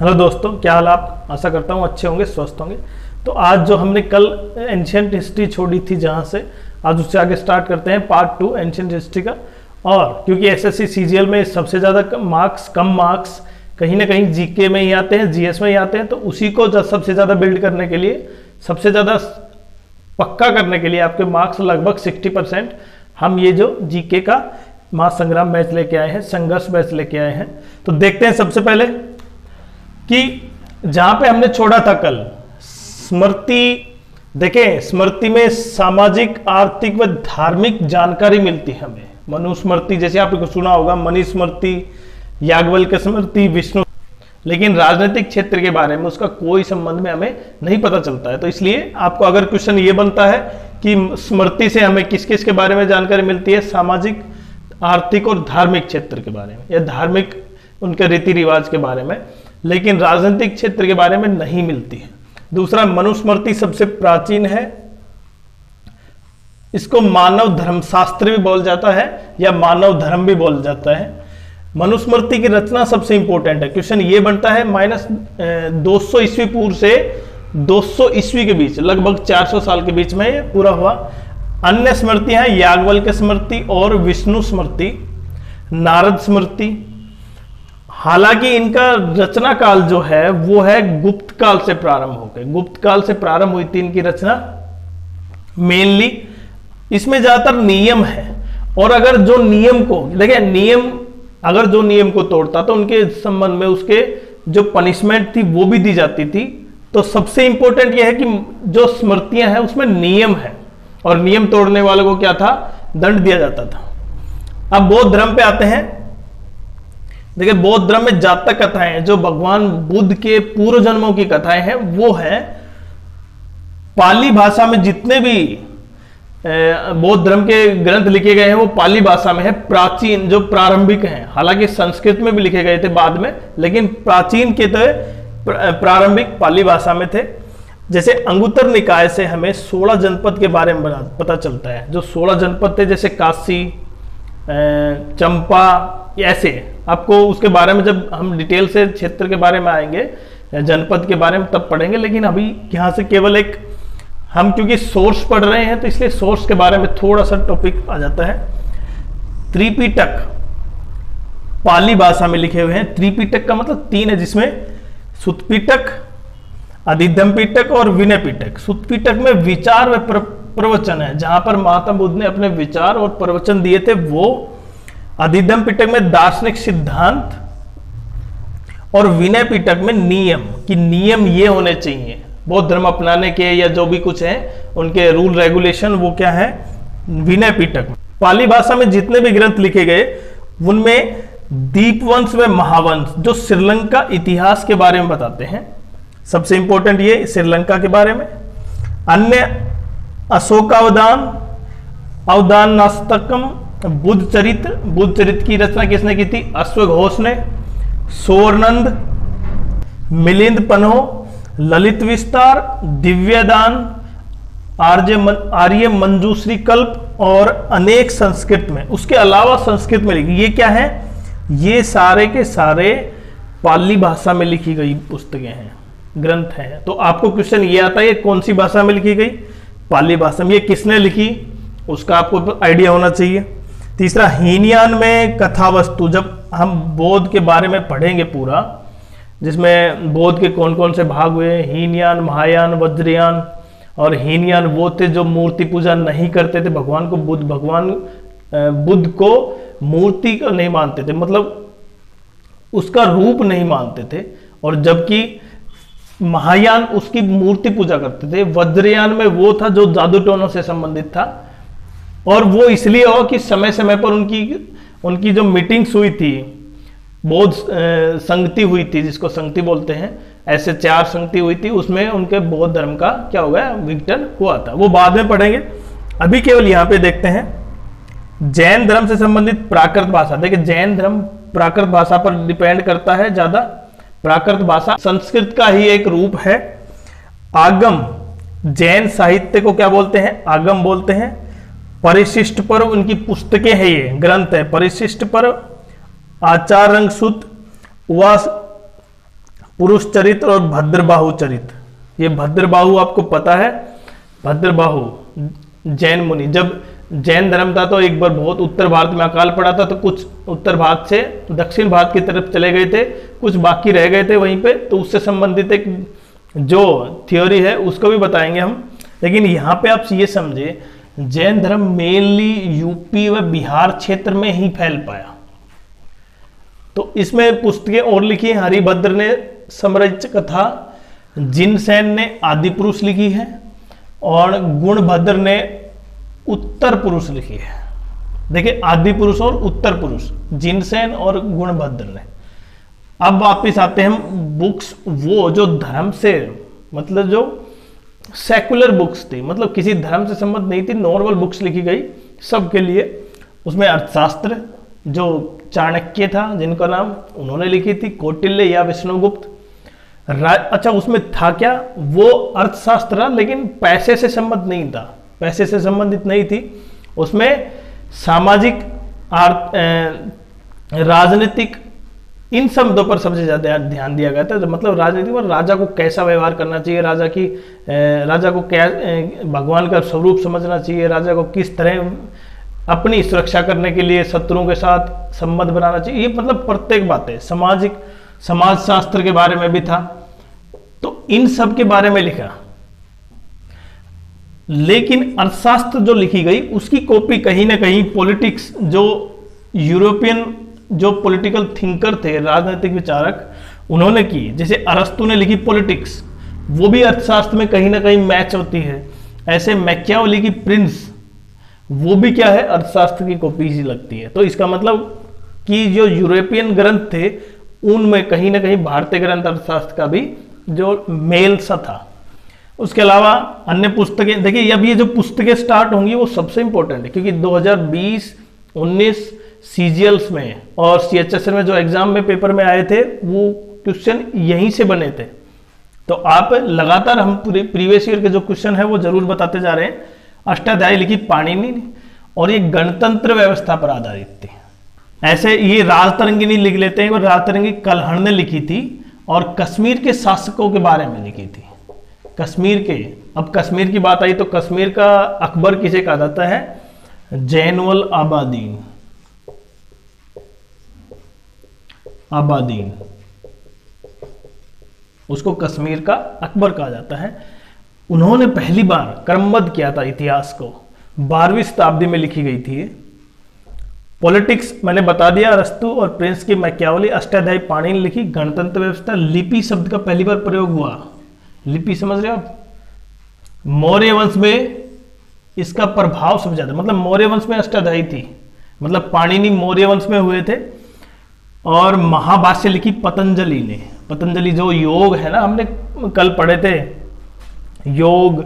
Hello दोस्तों, क्या हाल आप? आशा करता हूँ अच्छे होंगे, स्वस्थ होंगे। तो आज जो हमने कल एंशियंट हिस्ट्री छोड़ी थी जहाँ से, आज उससे आगे स्टार्ट करते हैं पार्ट 2 एंशियंट हिस्ट्री का। और क्योंकि एसएससी सीजीएल में सबसे ज़्यादा कम मार्क्स कहीं ना कहीं जीके में ही आते हैं, जीएस में ही आते हैं, तो उसी को सबसे ज़्यादा बिल्ड करने के लिए, सबसे ज़्यादा पक्का करने के लिए आपके मार्क्स लगभग 60% हम ये जो जीके का महासंग्राम बैच लेके आए हैं, संघर्ष बैच लेके आए हैं। तो देखते हैं सबसे पहले कि जहां पे हमने छोड़ा था कल, स्मृति। देखें, स्मृति में सामाजिक, आर्थिक व धार्मिक जानकारी मिलती है हमें। मनुस्मृति जैसे आपने सुना होगा, मनुस्मृति, याज्ञवल्क्य स्मृति, विष्णु, लेकिन राजनीतिक क्षेत्र के बारे में उसका कोई संबंध में हमें नहीं पता चलता है। तो इसलिए आपको अगर क्वेश्चन ये बनता है कि स्मृति से हमें किस किस के बारे में जानकारी मिलती है, सामाजिक, आर्थिक और धार्मिक क्षेत्र के बारे में, या धार्मिक उनके रीति रिवाज के बारे में, लेकिन राजनीतिक क्षेत्र के बारे में नहीं मिलती है। दूसरा, मनुस्मृति सबसे प्राचीन है। इसको मानव धर्मशास्त्र भी बोल जाता है या मानव धर्म भी बोल जाता है। मनुस्मृति की रचना सबसे इंपॉर्टेंट है। क्वेश्चन ये बनता है -200 ईस्वी पूर्व से 200 ईस्वी के बीच, लगभग 400 साल के बीच में ये पूरा हुआ। अन्य स्मृतियां हैं याज्ञवल्क्य स्मृति और विष्णु स्मृति, नारद स्मृति। हालांकि इनका रचना काल जो है वो है गुप्त काल से प्रारंभ हो गए, गुप्त काल से प्रारंभ हुई थी इनकी रचना मेनली। इसमें ज्यादातर नियम है, और अगर जो नियम को देखिए, अगर जो नियम को तोड़ता तो उनके संबंध में उसके जो पनिशमेंट थी वो भी दी जाती थी। तो सबसे इंपॉर्टेंट यह है कि जो स्मृतियां हैं उसमें नियम है, और नियम तोड़ने वालों को क्या था, दंड दिया जाता था। अब बौद्ध धर्म पे आते हैं। देखिए, बौद्ध धर्म में जातक कथाएं, जो भगवान बुद्ध के पूर्व जन्मों की कथाएं हैं, वो है पाली भाषा में। जितने भी बौद्ध धर्म के ग्रंथ लिखे गए हैं वो पाली भाषा में है, प्राचीन, जो प्रारंभिक हैं। हालांकि संस्कृत में भी लिखे गए थे बाद में, लेकिन प्राचीन के तो प्रारंभिक पाली भाषा में थे। जैसे अंगुत्तर निकाय से हमें 16 जनपद के बारे में पता चलता है। जो 16 जनपद थे, जैसे काशी, चंपा, ऐसे आपको उसके बारे में जब हम डिटेल से क्षेत्र के बारे में आएंगे, जनपद के बारे में तब पढ़ेंगे। लेकिन अभी यहाँ से केवल एक, हम क्योंकि सोर्स पढ़ रहे हैं तो इसलिए सोर्स के बारे में थोड़ा सा टॉपिक आ जाता है। त्रिपिटक पाली भाषा में लिखे हुए हैं। त्रिपिटक का मतलब 3 है, जिसमें सुत्पिटक, अधिधम पिटक और विनय पिटक। सुत्पिटक में विचार व प्रवचन है, जहां पर महात्मा बुद्ध ने अपने विचार और प्रवचन दिए थे वो। अधिधम पिटक में दार्शनिक सिद्धांत, और विनय पिटक में नियम, कि नियम ये होने चाहिए बौद्ध धर्म अपनाने के, या जो भी कुछ है उनके रूल रेगुलेशन, वो क्या है, विनय पिटक में। पाली भाषा में जितने भी ग्रंथ लिखे गए उनमें दीपवंश व महावंश, जो श्रीलंका इतिहास के बारे में बताते हैं, सबसे इंपॉर्टेंट ये श्रीलंका के बारे में। अन्य अशोकावदान, अवदानास्तकम, बुद्ध चरित्र की रचना किसने की थी, अश्वघोष ने। सोरनंद, मिलिंद पन्हो, ललित विस्तार, दिव्यदान, आर्य मंजूश्री कल्प, और अनेक संस्कृत में। उसके अलावा संस्कृत में लिखी, ये क्या है, ये सारे के सारे पाली भाषा में लिखी गई पुस्तकें हैं, ग्रंथ हैं। तो आपको क्वेश्चन ये आता है कौन सी भाषा में लिखी गई, पाली भाषा में। ये किसने लिखी उसका आपको आइडिया होना चाहिए। तीसरा, हीनयान में कथा वस्तु। जब हम बौद्ध के बारे में पढ़ेंगे पूरा, जिसमें बौद्ध के कौन कौन से भाग हुए, हीनयान, महायान, वज्रयान। और हीनयान वो थे जो मूर्ति पूजा नहीं करते थे भगवान को। बुद्ध को मूर्ति को नहीं मानते थे, मतलब उसका रूप नहीं मानते थे। और जबकि महायान उसकी मूर्ति पूजा करते थे। वज्रयान में वो था जो जादू टोनों से संबंधित था, और वो इसलिए हो कि समय समय पर उनकी जो मीटिंग्स हुई थी, बौद्ध संगति हुई थी, जिसको संगति बोलते हैं, ऐसे 4 संगति हुई थी, उसमें उनके बौद्ध धर्म का क्या हो गया, विघटन हुआ था। वो बाद में पढ़ेंगे, अभी केवल यहाँ पे देखते हैं जैन धर्म से संबंधित प्राकृत भाषा। देखिए, जैन धर्म प्राकृत भाषा पर डिपेंड करता है ज्यादा। प्राकृत भाषा संस्कृत का ही एक रूप है। आगम, जैन साहित्य को क्या बोलते हैं, आगम बोलते हैं। परिशिष्ट पर्व उनकी पुस्तकें हैं, ये ग्रंथ है। परिशिष्ट पर्व, आचार रंग सूत्र, उवास पुरुष चरित्र और भद्रबाहु चरित्र। ये भद्रबाहु आपको पता है, भद्रबाहु जैन मुनि, जब जैन धर्म था तो एक बार बहुत उत्तर भारत में अकाल पड़ा था, तो कुछ उत्तर भारत से दक्षिण भारत की तरफ चले गए थे, कुछ बाकी रह गए थे वहीं पे, तो उससे संबंधित एक जो थ्योरी है उसको भी बताएंगे हम। लेकिन यहाँ पे आप ये समझे, जैन धर्म मेनली यूपी व बिहार क्षेत्र में ही फैल पाया। तो इसमें पुस्तकें और लिखी हैं, हरिभद्र ने समरज कथा, जिनसेन ने आदि पुरुष लिखी है, और गुणभद्र ने उत्तर पुरुष लिखी है। देखिए, आदि पुरुष और उत्तर पुरुष, जिनसेन और गुणभद्र ने। अब वापिस आते हैं हम बुक्स, वो जो धर्म से मतलब जो सेकुलर बुक्स थी, मतलब किसी धर्म से संबंध नहीं थी, नॉर्मल बुक्स लिखी गई सबके लिए। उसमें अर्थशास्त्र जो चाणक्य था, जिनका नाम उन्होंने लिखी थी, कौटिल्य या विष्णुगुप्त। अच्छा, उसमें था क्या, वो अर्थशास्त्र था लेकिन पैसे से संबंध नहीं था, पैसे से संबंधित नहीं थी। उसमें सामाजिक, राजनीतिक, इन शब्दों पर सबसे ज्यादा ध्यान दिया गया था। मतलब राजनीति पर राजा को कैसा व्यवहार करना चाहिए, राजा को क्या भगवान का स्वरूप समझना चाहिए, राजा को किस तरह अपनी सुरक्षा करने के लिए शत्रुओं के साथ संबंध बनाना चाहिए, ये मतलब प्रत्येक बातें, समाज शास्त्र के बारे में भी था। तो इन सब के बारे में लिखा। लेकिन अर्थशास्त्र जो लिखी गई उसकी कॉपी कहीं ना कहीं पॉलिटिक्स, जो यूरोपियन जो पॉलिटिकल थिंकर थे, राजनीतिक विचारक, उन्होंने की। जैसे अरस्तु ने लिखी पॉलिटिक्स, वो भी अर्थशास्त्र में कहीं ना कहीं मैच होती है। ऐसे मैकियावेली की प्रिंस, वो भी क्या है, अर्थशास्त्र की कॉपी ही लगती है। तो इसका मतलब कि जो यूरोपियन ग्रंथ थे उनमें कहीं ना कहीं भारतीय ग्रंथ अर्थशास्त्र का भी जो मेल सा था। उसके अलावा अन्य पुस्तकें, देखिए अब ये जो पुस्तकें स्टार्ट होंगी वो सबसे इंपॉर्टेंट है, क्योंकि 2020-19 सीजीएल्स में और सीएचएसएल में जो एग्जाम में पेपर में आए थे वो क्वेश्चन यहीं से बने थे। तो आप लगातार, हम पूरे प्रीवियस ईयर के जो क्वेश्चन है वो जरूर बताते जा रहे हैं। अष्टाध्यायी लिखी पाणिनि, और ये गणतंत्र व्यवस्था पर आधारित थी। ऐसे ये राजतरंगिणी लिख लेते हैं, राजतरंगी कल्हण ने लिखी थी, और कश्मीर के शासकों के बारे में लिखी थी। कश्मीर के, अब कश्मीर की बात आई तो कश्मीर का अकबर किसे कहा जाता है, जैनुल आबादीन। उसको कश्मीर का अकबर कहा जाता है। उन्होंने पहली बार क्रमबद्ध किया था इतिहास को, 12वीं शताब्दी में लिखी गई थी। पॉलिटिक्स मैंने बता दिया, अरस्तु और प्रिंस की मैकियावेली। अष्टाध्यायी पाणिनि लिखी। गणतंत्र व्यवस्था, लिपि शब्द का पहली बार प्रयोग हुआ। लिपि समझ रहे हो आप, मौर्य वंश में इसका प्रभाव सबसे ज्यादा, मतलब मौर्य वंश में अष्टाध्यायी थी, मतलब पाणिनि मौर्य वंश में हुए थे। और महाभाष्य लिखी पतंजलि ने। पतंजलि जो योग है ना, हमने कल पढ़े थे योग,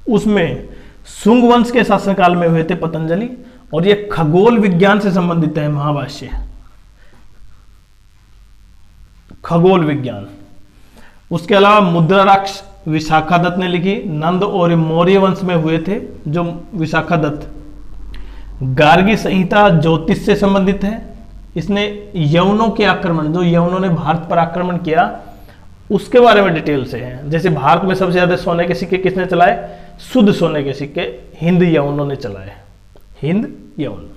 उसमें शुंग वंश के शासनकाल में हुए थे पतंजलि, और ये खगोल विज्ञान से संबंधित है महाभाष्य, खगोल विज्ञान। उसके अलावा मुद्राराक्ष विशाखादत्त ने लिखी। नंद और मौर्य वंश में हुए थे जो विशाखादत्त। गार्गी संहिता ज्योतिष से संबंधित है। इसने यवनों के आक्रमण, जो यवनों ने भारत पर आक्रमण किया, उसके बारे में डिटेल से है। जैसे भारत में सबसे ज्यादा सोने के सिक्के किसने चलाए, शुद्ध सोने के सिक्के हिंद यवनों ने चलाए, हिंद यवन।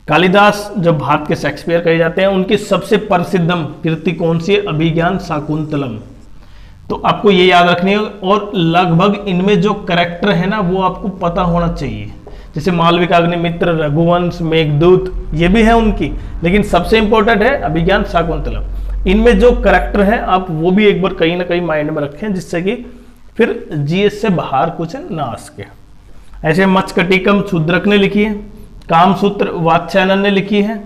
कालिदास जो भारत के शेक्सपियर कहे जाते हैं, उनकी सबसे प्रसिद्धम कृति कौन सी है, अभिज्ञान शाकुंतलम। तो आपको ये याद रखनी है, और लगभग इनमें जो कैरेक्टर है ना वो आपको पता होना चाहिए। जैसे मालविका, अग्निमित्र, रघुवंश, मेघदूत, ये भी है उनकी, लेकिन सबसे इंपॉर्टेंट है अभिज्ञान शाकुंतलम। इनमें जो कैरेक्टर है आप वो भी एक बार कहीं ना कहीं माइंड में रखें, जिससे कि फिर जीएस से बाहर कुछ ना आ सके। ऐसे मत्स्यकटिकम शूद्रक ने लिखी है। कामसूत्र वात्स्यायन ने लिखी है।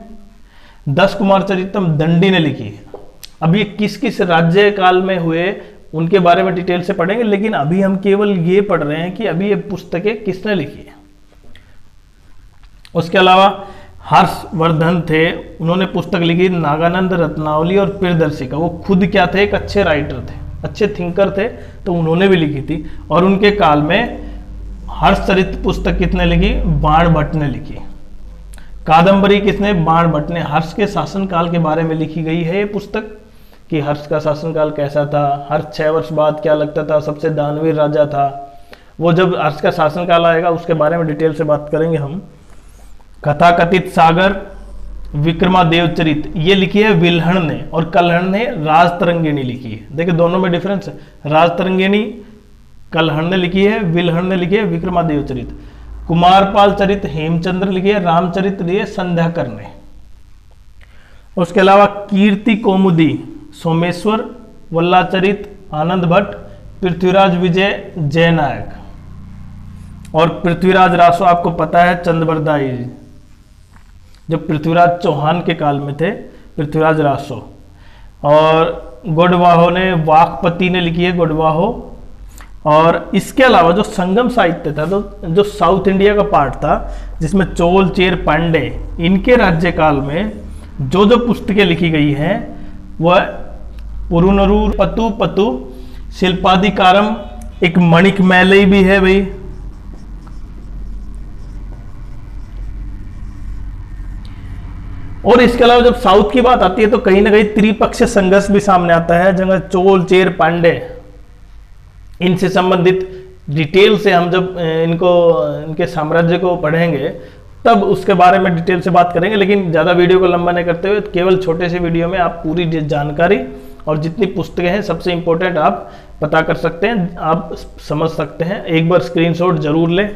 10 कुमार चरितम दंडी ने लिखी है। अब ये किस किस राज्य काल में हुए उनके बारे में डिटेल से पढ़ेंगे, लेकिन अभी हम केवल ये पढ़ रहे हैं कि अभी ये पुस्तकें किसने लिखी है। उसके अलावा हर्षवर्धन थे, उन्होंने पुस्तक लिखी नागानंद रत्नावली और प्रियदर्शिका। वो खुद क्या थे, एक अच्छे राइटर थे, अच्छे थिंकर थे, तो उन्होंने भी लिखी थी। और उनके काल में हर्षचरित पुस्तक किसने लिखी, बाण भट्ट ने लिखी। कादंबरी किसने, बाण भट्ट ने। हर्ष के शासन काल के बारे में लिखी गई है ये पुस्तक, कि हर्ष का शासनकाल कैसा था, हर्ष 6 वर्ष बाद क्या लगता था सबसे दानवीर राजा था। वो जब हर्ष का शासनकाल आएगा उसके बारे में डिटेल से बात करेंगे हम। कथाकथित सागर, विक्रमादेव चरित, ये लिखी है विल्हण ने, और कल्हण ने राजतरंगिणी लिखी है। देखिए दोनों में डिफरेंस है, राजतरंगिणी कल्हण ने लिखी है, विल्हण ने लिखी है विक्रमादेव चरित। कुमारपाल चरित हेमचंद्र लिखी है, रामचरित लिए संध्याकर ने। उसके अलावा कीर्ति कौमुदी सोमेश्वर, वल्लाचरित आनंद भट्ट, पृथ्वीराज विजय जयनायक, और पृथ्वीराज रासो आपको पता है चंद्रबरदाई, जब पृथ्वीराज चौहान के काल में थे पृथ्वीराज रासो। और गोडवाहो ने, वाकपति ने लिखी है गोडवाहो। और इसके अलावा जो संगम साहित्य था, तो जो साउथ इंडिया का पार्ट था जिसमें चोल चेर पांडे, इनके राज्यकाल में जो जो पुस्तकें लिखी गई हैं वह पुरुनरूर पतु पतु, शिल्पादिकारम, एक मणिक मैलई भी है भाई, और इसके अलावा जब साउथ की बात आती है तो कहीं ना कहीं त्रिपक्षीय संघर्ष भी सामने आता है, जगह चोल चेर पांडे, इनसे संबंधित डिटेल से हम जब इनके साम्राज्य को पढ़ेंगे तब उसके बारे में डिटेल से बात करेंगे। लेकिन ज़्यादा वीडियो को लंबा नहीं करते हुए केवल छोटे से वीडियो में आप पूरी जानकारी और जितनी पुस्तकें हैं सबसे इंपॉर्टेंट आप पता कर सकते हैं, आप समझ सकते हैं। एक बार स्क्रीनशॉट जरूर लें।